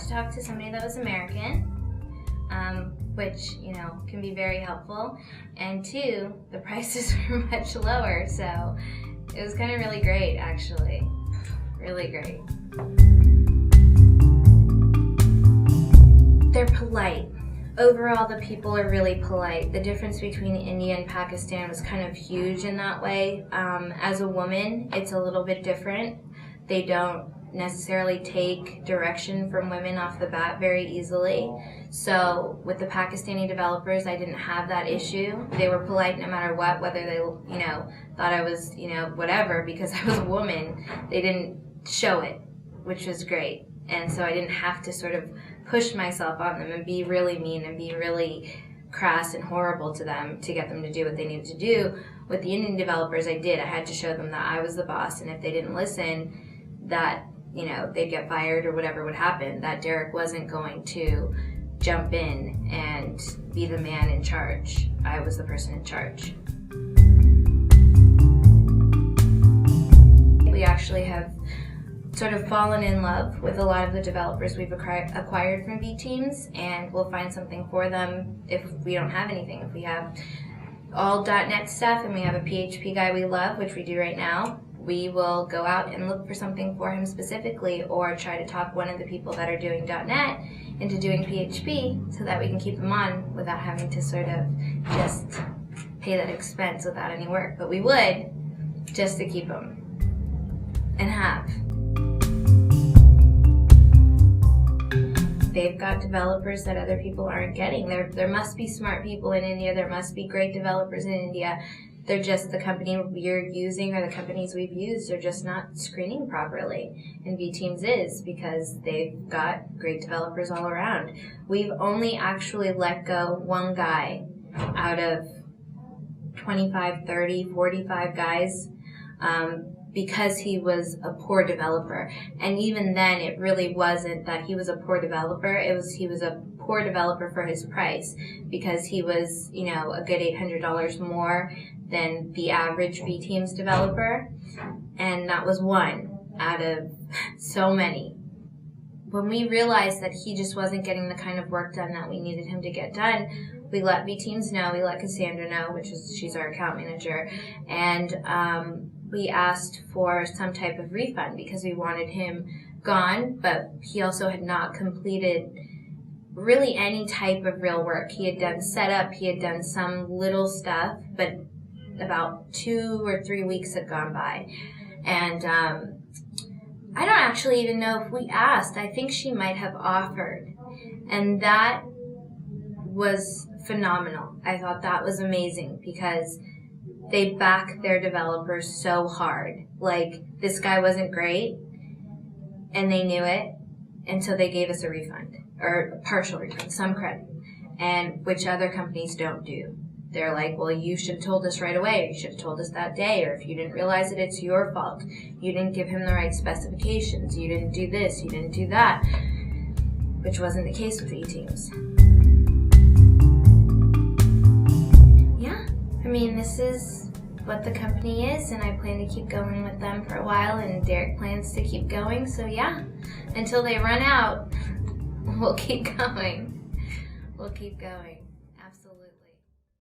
to talk to somebody that was American, which, you know, can be very helpful. And two, the prices were much lower, so it was kind of really great, actually. Really great. They're polite. Overall, the people are really polite. The difference between India and Pakistan was kind of huge in that way. As a woman, it's a little bit different. They don't necessarily take direction from women off the bat very easily. So with the Pakistani developers, I didn't have that issue. They were polite no matter what, whether they, you know, thought I was, you know, whatever, because I was a woman. They didn't show it, which was great. And so I didn't have to sort of push myself on them and be really mean and be really crass and horrible to them to get them to do what they needed to do. With the Indian developers, I did. I had to show them that I was the boss, and if they didn't listen, that, you know, they'd get fired or whatever would happen. That Derek wasn't going to jump in and be the man in charge. I was the person in charge. We actually have sort of fallen in love with a lot of the developers we've acquired from vteams, and we'll find something for them if we don't have anything. If we have all .NET stuff and we have a PHP guy we love, which we do right now, we will go out and look for something for him specifically, or try to talk one of the people that are doing .NET into doing PHP so that we can keep them on without having to sort of just pay that expense without any work. But we would, just to keep them and have. They've got developers that other people aren't getting. There must be smart people in India. There must be great developers in India. They're just, the company we're using or the companies we've used are just not screening properly. And vteams is, because they've got great developers all around. We've only actually let go one guy out of 25, 30, 45 guys because he was a poor developer. And even then, it really wasn't that he was a poor developer. He was a poor developer for his price, because he was, you know, a good $800 more than the average vteams developer. And that was one out of so many. When we realized that he just wasn't getting the kind of work done that we needed him to get done, we let vteams know, we let Cassandra know, she's our account manager, and we asked for some type of refund because we wanted him gone, but he also had not completed really any type of real work. He had done setup, he had done some little stuff, but about 2 or 3 weeks had gone by. And I don't actually even know if we asked. I think she might have offered. And that was phenomenal. I thought that was amazing because they back their developers so hard. Like, this guy wasn't great, and they knew it, and so they gave us a refund, or a partial refund, some credit, and which other companies don't do. They're like, well, you should have told us right away, or you should have told us that day, or if you didn't realize it, it's your fault. You didn't give him the right specifications, you didn't do this, you didn't do that, which wasn't the case with vteams. Yeah, I mean, this is what the company is, and I plan to keep going with them for a while, and Derek plans to keep going, so yeah, until they run out, we'll keep going. We'll keep going.